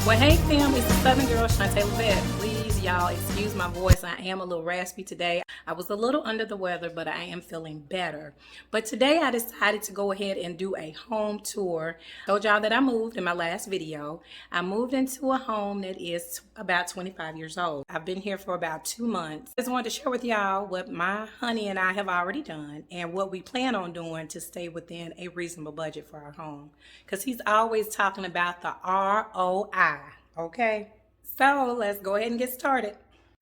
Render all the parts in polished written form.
Well, hey fam, it's the Southern Girl, Please, y'all, excuse my voice. I am a little raspy today. I was a little under the weather, but I am feeling better. But today I decided to go ahead and do a home tour. I told y'all that I moved in my last video. I moved into a home that is about 25 years old. I've been here for about 2 months. I just wanted to share with y'all what my honey and I have already done and what we plan on doing to stay within a reasonable budget for our home. Because he's always talking about the ROI. Okay, so let's go ahead and get started.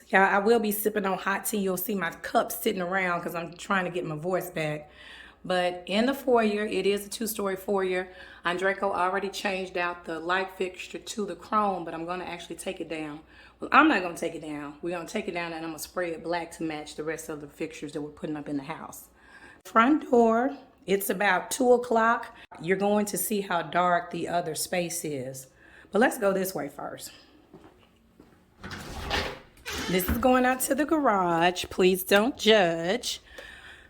Y'all, I will be sipping on hot tea. You'll see my cup sitting around because I'm trying to get my voice back. But in the foyer, it is a 2-story foyer. Andreco already changed out the light fixture to the chrome, but I'm going to actually take it down. Well, I'm not going to take it down. We're going to take it down and I'm going to spray it black to match the rest of the fixtures that we're putting up in the house. Front door, it's about 2 o'clock. You're going to see how dark the other space is. But let's go this way first. This is going out to the garage. Please don't judge.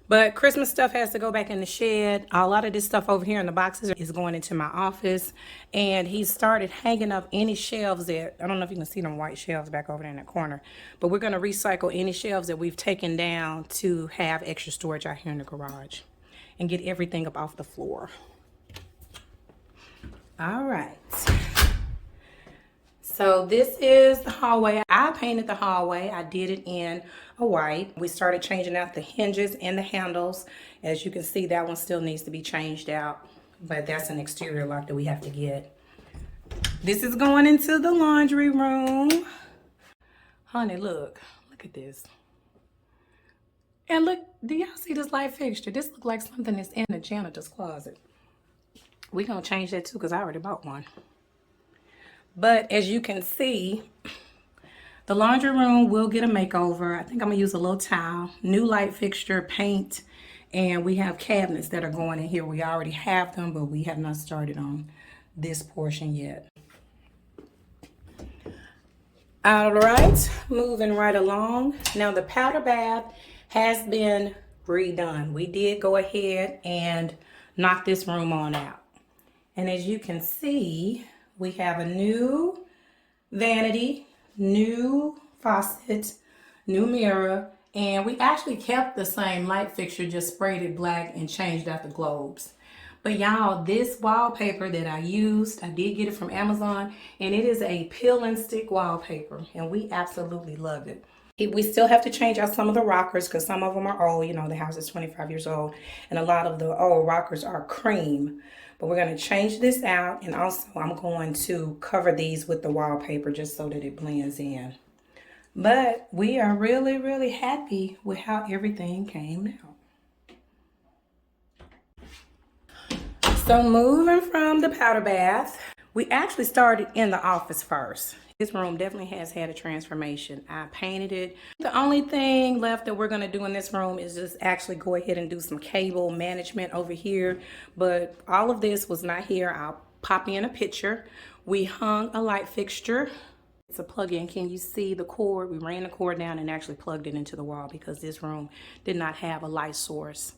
But Christmas stuff has to go back in the shed. A lot of this stuff over here in the boxes is going into my office. And he started hanging up any shelves that, I don't know if you can see them white shelves back over there in the corner. But we're going to recycle any shelves that we've taken down to have extra storage out here in the garage. And get everything up off the floor. All right. So this is the hallway. I painted the hallway. I did it in a white. We started changing out the hinges and the handles. As you can see, that one still needs to be changed out, but that's an exterior lock that we have to get. This is going into the laundry room. Honey, look at this. And look, do y'all see this light fixture? This looks like something that's in the janitor's closet. We're gonna change that too because I already bought one. But as you can see, the laundry room will get a makeover. I think I'm gonna use a little tile, new light fixture, paint, and we have cabinets that are going in here. We already have them, but we have not started on this portion yet. All right, moving right along. Now the powder bath has been redone. We did go ahead and knock this room on out. And as you can see, we have a new vanity, new faucet, new mirror, and we actually kept the same light fixture, just sprayed it black and changed out the globes. But y'all, this wallpaper that I used, I did get it from Amazon, and it is a peel and stick wallpaper, and we absolutely loved it. We still have to change out some of the rockers because some of them are old. You know, the house is 25 years old, and a lot of the old rockers are cream. But we're going to change this out, and also I'm going to cover these with the wallpaper just so that it blends in. But we are really, really happy with how everything came out. So moving from the powder bath, we actually started in the office first. This room definitely has had a transformation. I painted it. The only thing left that we're gonna do in this room is just actually go ahead and do some cable management over here. But all of this was not here. I'll pop in a picture. We hung a light fixture. It's a plug-in. Can you see the cord? We ran the cord down and actually plugged it into the wall because this room did not have a light source.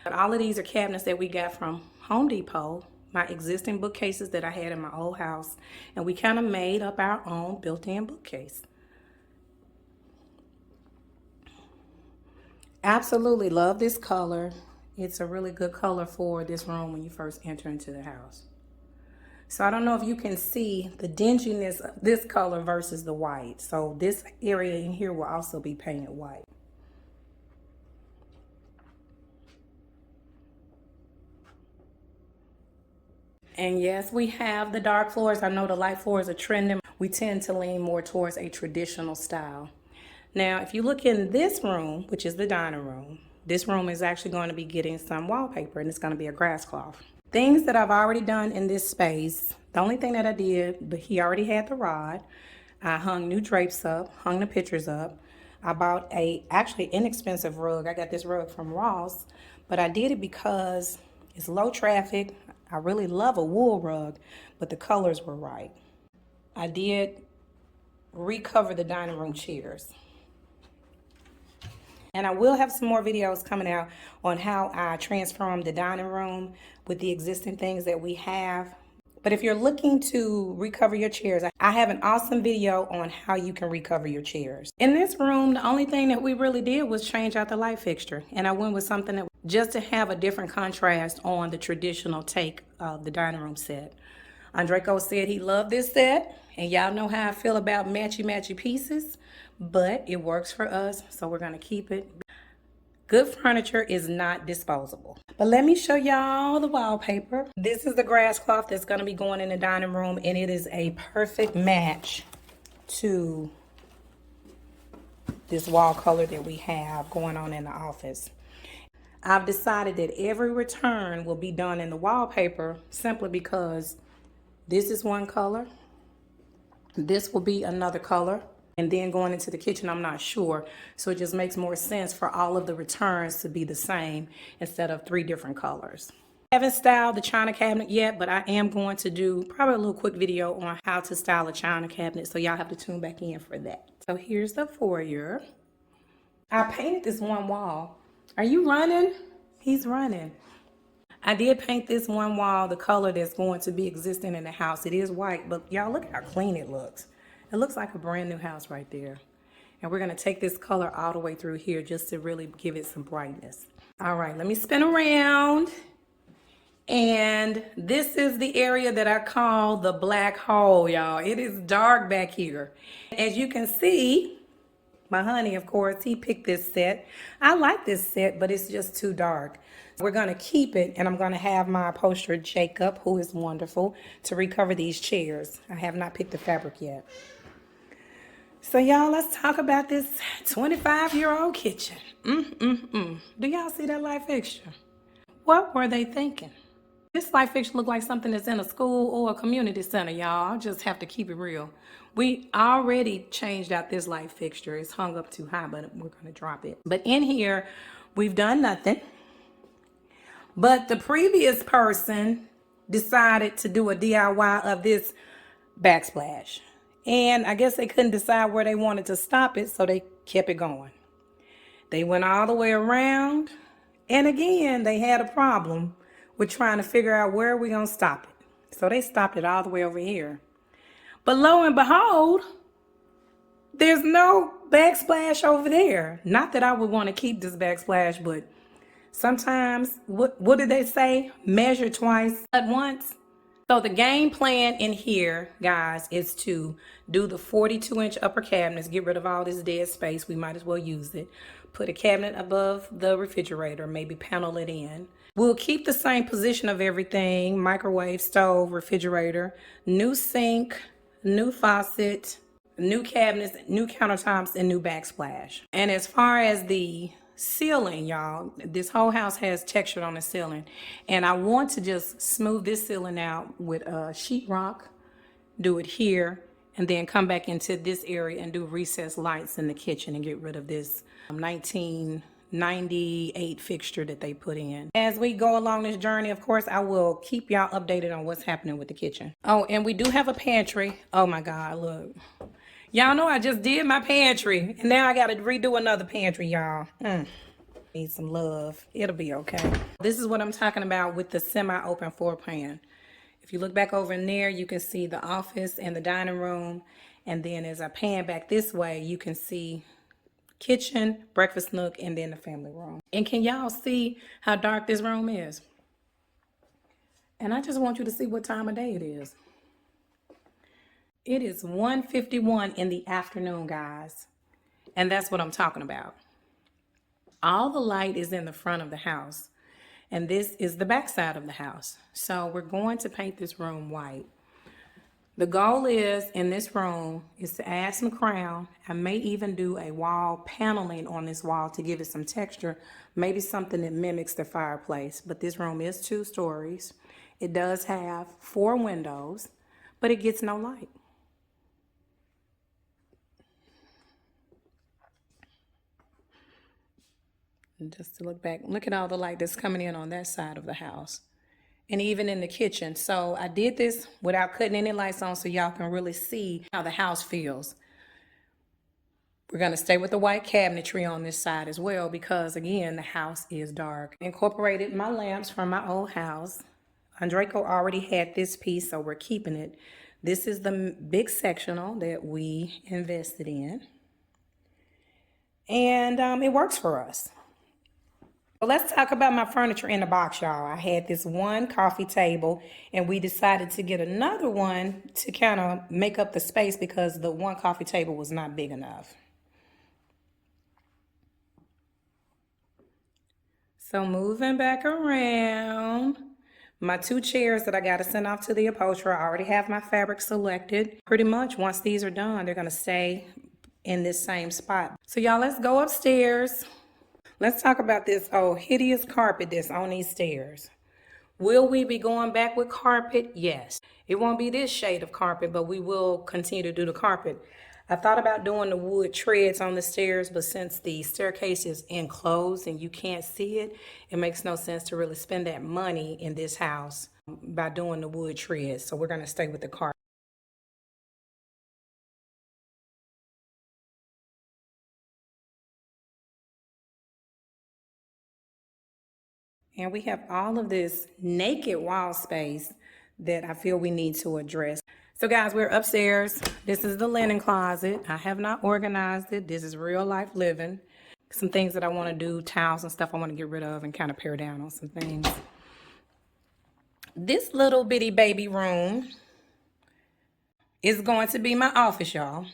But all of these are cabinets that we got from Home Depot. My existing bookcases that I had in my old house, and we kind of made up our own built-in bookcase. Absolutely love this color. It's a really good color for this room when you first enter into the house. So I don't know if you can see the dinginess of this color versus the white. So this area in here will also be painted white. And yes, we have the dark floors. I know the light floors are trending. We tend to lean more towards a traditional style. Now, if you look in this room, which is the dining room, this room is actually going to be getting some wallpaper, and it's going to be a grass cloth. Things that I've already done in this space, the only thing that I did, but he already had the rod. I hung new drapes up, hung the pictures up. I bought a actually inexpensive rug. I got this rug from Ross, but I did it because it's low traffic. I really love a wool rug, but the colors were right. I did recover the dining room chairs. And I will have some more videos coming out on how I transformed the dining room with the existing things that we have. But if you're looking to recover your chairs, I have an awesome video on how you can recover your chairs. In this room, the only thing that we really did was change out the light fixture. And I went with something that just to have a different contrast on the traditional take of the dining room set. Andreko said he loved this set. And y'all know how I feel about matchy pieces. But it works for us, so we're going to keep it. Good furniture is not disposable. But let me show y'all the wallpaper. This is the grass cloth that's going to be going in the dining room, and it is a perfect match to this wall color that we have going on in the office. I've decided that every return will be done in the wallpaper simply because this is one color. This will be another color. And then going into the kitchen, I'm not sure. So it just makes more sense for all of the returns to be the same instead of 3 different colors. I haven't styled the china cabinet yet, but I am going to do probably a little quick video on how to style a china cabinet. So y'all have to tune back in for that. So here's the foyer. I painted this one wall. Are you running? He's running. I did paint this one wall the color that's going to be existing in the house. It is white, but y'all look how clean it looks. It looks like a brand new house right there. And we're gonna take this color all the way through here just to really give it some brightness. All right, let me spin around. And this is the area that I call the black hole, y'all. It is dark back here. As you can see, my honey, of course, he picked this set. I like this set, but it's just too dark. We're gonna keep it, and I'm gonna have my upholsterer, Jacob, who is wonderful, to recover these chairs. I have not picked the fabric yet. So y'all, let's talk about this 25-year-old kitchen. Do y'all see that light fixture? What were they thinking? This light fixture looked like something that's in a school or a community center, y'all. I'll just have to keep it real. We already changed out this light fixture. It's hung up too high, but we're gonna drop it. But in here, we've done nothing. But the previous person decided to do a DIY of this backsplash. And I guess they couldn't decide where they wanted to stop it, so they kept it going. They went all the way around, and again, they had a problem with trying to figure out where we're going to stop it. So they stopped it all the way over here. But lo and behold, there's no backsplash over there. Not that I would want to keep this backsplash, but sometimes, what did they say? Measure twice at once. So the game plan in here, guys, is to do the 42-inch upper cabinets, get rid of all this dead space. We might as well use it. Put a cabinet above the refrigerator, maybe panel it in. We'll keep the same position of everything: microwave, stove, refrigerator, new sink, new faucet, new cabinets, new countertops, and new backsplash. And as far as the ceiling, y'all, this whole house has texture on the ceiling, and I want to just smooth this ceiling out with sheetrock, do it here, and then come back into this area and do recessed lights in the kitchen and get rid of this 1998 fixture that they put in. As we go along this journey, of course, I will keep y'all updated on what's happening with the kitchen. Oh, and we do have a pantry. Oh my God, look. Y'all know I just did my pantry, and now I got to redo another pantry, y'all. Need some love. It'll be okay. This is what I'm talking about with the semi-open floor plan. If you look back over in there, you can see the office and the dining room. And then as I pan back this way, you can see kitchen, breakfast nook, and then the family room. And can y'all see how dark this room is? And I just want you to see what time of day it is. It is 1:51 in the afternoon, guys. And that's what I'm talking about. All the light is in the front of the house. And this is the back side of the house. So we're going to paint this room white. The goal is, in this room, is to add some crown. I may even do a wall paneling on this wall to give it some texture. Maybe something that mimics the fireplace. But this room is 2 stories. It does have 4 windows, but it gets no light. Just to look back, look at all the light that's coming in on that side of the house, and even in the kitchen. So I did this without cutting any lights on, so y'all can really see how the house feels. We're going to stay with the white cabinetry on this side as well, because again, the house is dark. Incorporated my lamps from my old house. Andreco already had this piece, so we're keeping it. This is the big sectional that we invested in. And it works for us. So let's talk about my furniture in the box, y'all. I had this one coffee table, and we decided to get another one to kind of make up the space because the one coffee table was not big enough. So moving back around, my 2 chairs that I got to send off to the upholsterer, I already have my fabric selected. Pretty much once these are done, they're going to stay in this same spot. So y'all, let's go upstairs. Let's talk about this hideous carpet that's on these stairs. Will we be going back with carpet? Yes. It won't be this shade of carpet, but we will continue to do the carpet. I thought about doing the wood treads on the stairs, but since the staircase is enclosed and you can't see it, it makes no sense to really spend that money in this house by doing the wood treads. So we're going to stay with the carpet. And we have all of this naked wall space that I feel we need to address. So guys, we're upstairs. This is the linen closet. I have not organized it. This is real life living. Some things that I want to do, towels and stuff I want to get rid of and kind of pare down on some things. This little bitty baby room is going to be my office, y'all.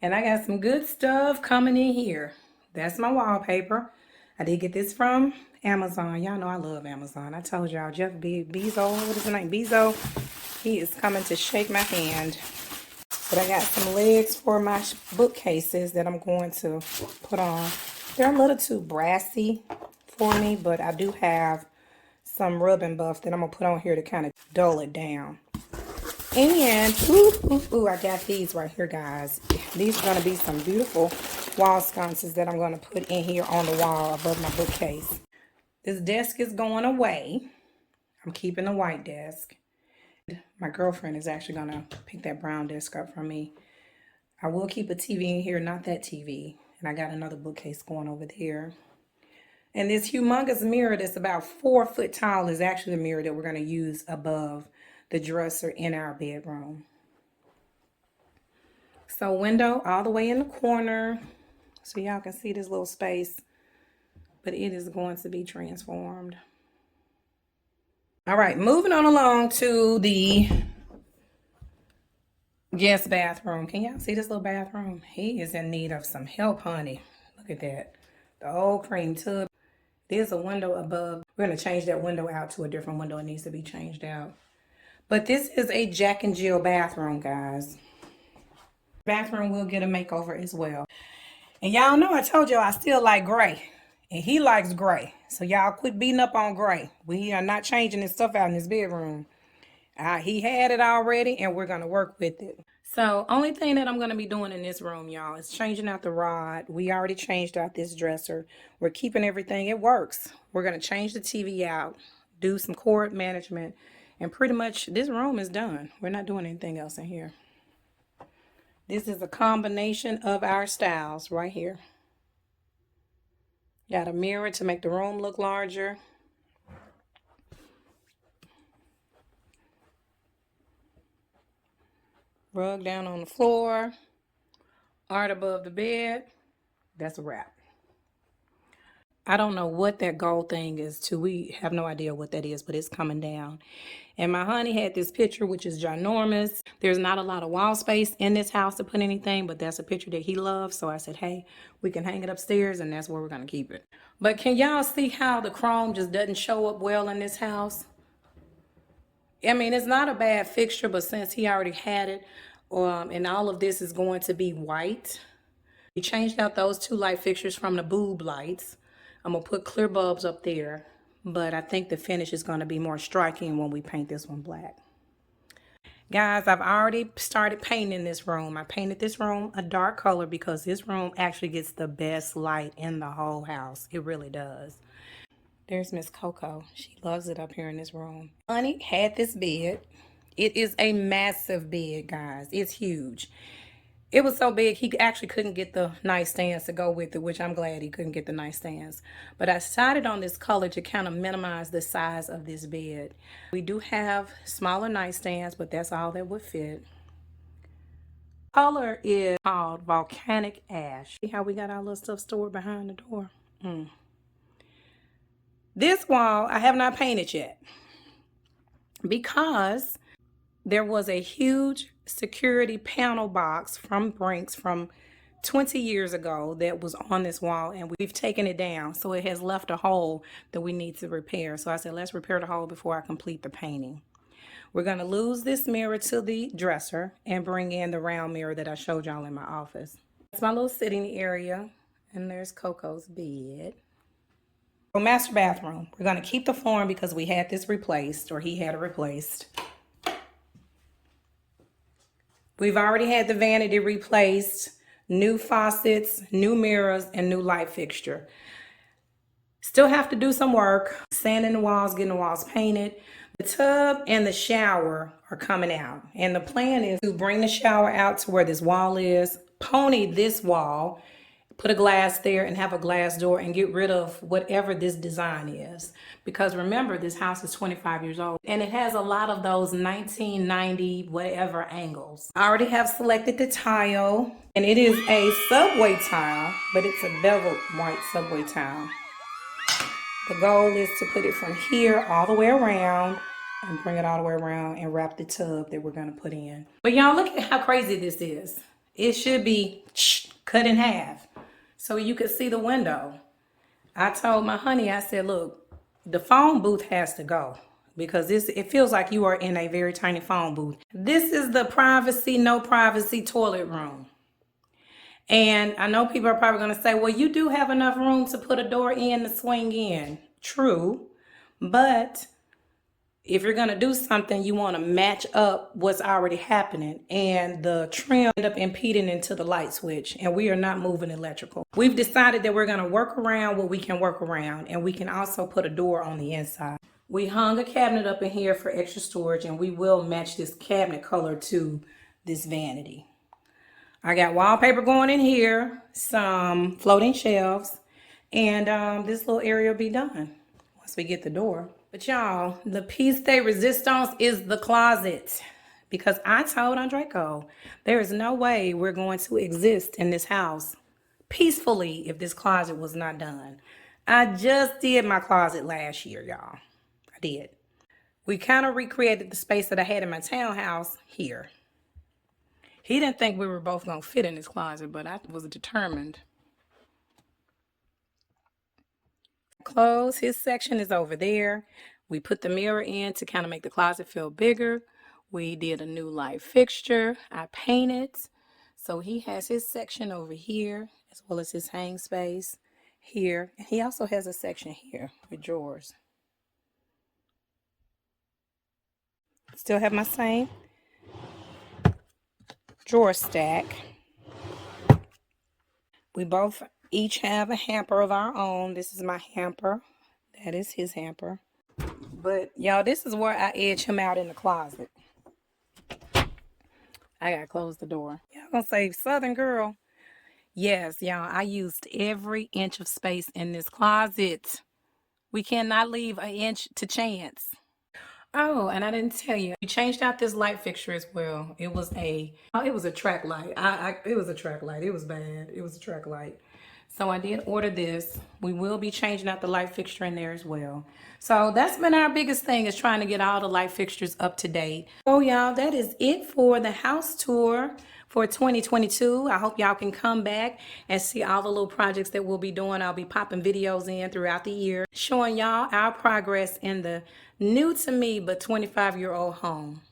And I got some good stuff coming in here. That's my wallpaper. I did get this from Amazon. Y'all know I love Amazon. I told y'all Jeff Bezos, what is his name? Bezos. He is coming to shake my hand. But I got some legs for my bookcases that I'm going to put on. They're a little too brassy for me, but I do have some rub and buff that I'm going to put on here to kind of dull it down. And, I got these right here, guys. These are going to be some beautiful wall sconces that I'm going to put in here on the wall above my bookcase. This desk is going away. I'm keeping the white desk. My girlfriend is actually going to pick that brown desk up from me. I will keep a TV in here, not that TV. And I got another bookcase going over there. And this humongous mirror that's about 4 foot tall is actually the mirror that we're going to use above the dresser in our bedroom. So window all the way in the corner so y'all can see this little space, but it is going to be transformed. All right, moving on along to the guest bathroom. Can y'all see this little bathroom? He is in need of some help, honey. Look at that. The old cream tub. There's a window above. We're going to change that window out to a different window. It needs to be changed out. But this is a Jack and Jill bathroom, guys. Bathroom will get a makeover as well. And y'all know I told y'all I still like gray. And he likes gray. So y'all quit beating up on gray. We are not changing his stuff out in his bedroom. He had it already and we're going to work with it. So only thing that I'm going to be doing in this room, y'all, is changing out the rod. We already changed out this dresser. We're keeping everything. It works. We're going to change the TV out, do some cord management, and pretty much this room is done. We're not doing anything else in here. This is a combination of our styles right here. Got a mirror to make the room look larger. Rug down on the floor. Art above the bed. That's a wrap. I don't know what that gold thing is too. We have no idea what that is, but it's coming down. And my honey had this picture, which is ginormous. There's not a lot of wall space in this house to put anything, but that's a picture that he loves. So I said, hey, we can hang it upstairs, and that's where we're going to keep it. But can y'all see how the chrome just doesn't show up well in this house? I mean, it's not a bad fixture, but since he already had it, and all of this is going to be white, we changed out those 2 light fixtures from the boob lights. I'm going to put clear bulbs up there, but I think the finish is going to be more striking when we paint this one black. Guys, I've already started painting this room. I painted this room a dark color because this room actually gets the best light in the whole house. It really does. There's Miss Coco. She loves it up here in this room. Honey had this bed. It is a massive bed, guys. It's huge. It was so big, he actually couldn't get the nightstands to go with it, which I'm glad he couldn't get the nightstands. But I decided on this color to kind of minimize the size of this bed. We do have smaller nightstands, but that's all that would fit. Color is called Volcanic Ash. See how we got our little stuff stored behind the door? This wall I have not painted yet because there was a huge security panel box from Brinks from 20 years ago that was on this wall, and we've taken it down. So it has left a hole that we need to repair. So I said, let's repair the hole before I complete the painting. We're going to lose this mirror to the dresser and bring in the round mirror that I showed y'all in my office. It's my little sitting area, and there's Coco's bed. So master bathroom. We're going to keep the flooring because we had this replaced, or he had it replaced. We've already had the vanity replaced, new faucets, new mirrors, and new light fixture. Still have to do some work, sanding the walls, getting the walls painted. The tub and the shower are coming out. And the plan is to bring the shower out to where this wall is, pony this wall, put a glass there and have a glass door and get rid of whatever this design is. Because remember, this house is 25 years old and it has a lot of those 1990 whatever angles. I already have selected the tile, and it is a subway tile, but it's a beveled white subway tile. The goal is to put it from here all the way around and bring it all the way around and wrap the tub that we're going to put in. But y'all, look at how crazy this is. It should be cut in half so you could see the window. I told my honey, I said, look, the phone booth has to go because it feels like you are in a very tiny phone booth. This is the privacy, no privacy toilet room. And I know people are probably going to say, well, you do have enough room to put a door in to swing in. True. But if you're going to do something, you want to match up what's already happening. And the trim ended up impeding into the light switch. And we are not moving electrical. We've decided that we're going to work around what we can work around. And we can also put a door on the inside. We hung a cabinet up in here for extra storage. And we will match this cabinet color to this vanity. I got wallpaper going in here, some floating shelves, and this little area will be done once we get the door. But y'all, the piece de resistance is the closet, because I told Andreco there is no way we're going to exist in this house peacefully if this closet was not done. I just did my closet last year, y'all. I did. We kind of recreated the space that I had in my townhouse here. He didn't think we were both going to fit in his closet, but I was determined. Clothes, his section is over there. We put the mirror in to kind of make the closet feel bigger. We did a new light fixture. I painted. So he has his section over here, as well as his hang space here. And he also has a section here with drawers. Still have my same drawer stack. We both each have a hamper of our own. This is my hamper. That is his hamper. But y'all, this is where I edge him out in the closet. I gotta close the door. Y'all gonna say, Southern girl. Yes, y'all, I used every inch of space in this closet. We cannot leave an inch to chance. Oh, and I didn't tell you, we changed out this light fixture as well. It was a track light. It was a track light. It was bad. It was a track light. So I did order this. We will be changing out the light fixture in there as well. So that's been our biggest thing, is trying to get all the light fixtures up to date. So y'all, that is it for the house tour for 2022. I hope y'all can come back and see all the little projects that we'll be doing. I'll be popping videos in throughout the year, showing y'all our progress in the new to me but 25-year-old home.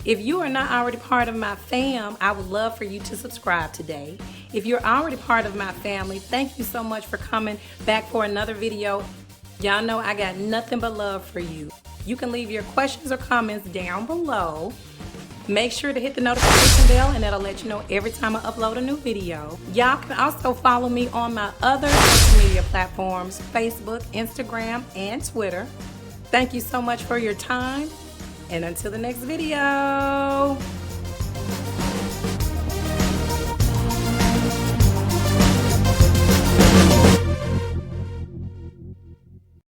If you are not already part of my fam, I would love for you to subscribe today. If you're already part of my family, thank you so much for coming back for another video. Y'all know I got nothing but love for you. You can leave your questions or comments down below. Make sure to hit the notification bell, and that'll let you know every time I upload a new video. Y'all can also follow me on my other social media platforms, Facebook, Instagram, and Twitter. Thank you so much for your time, and until the next video.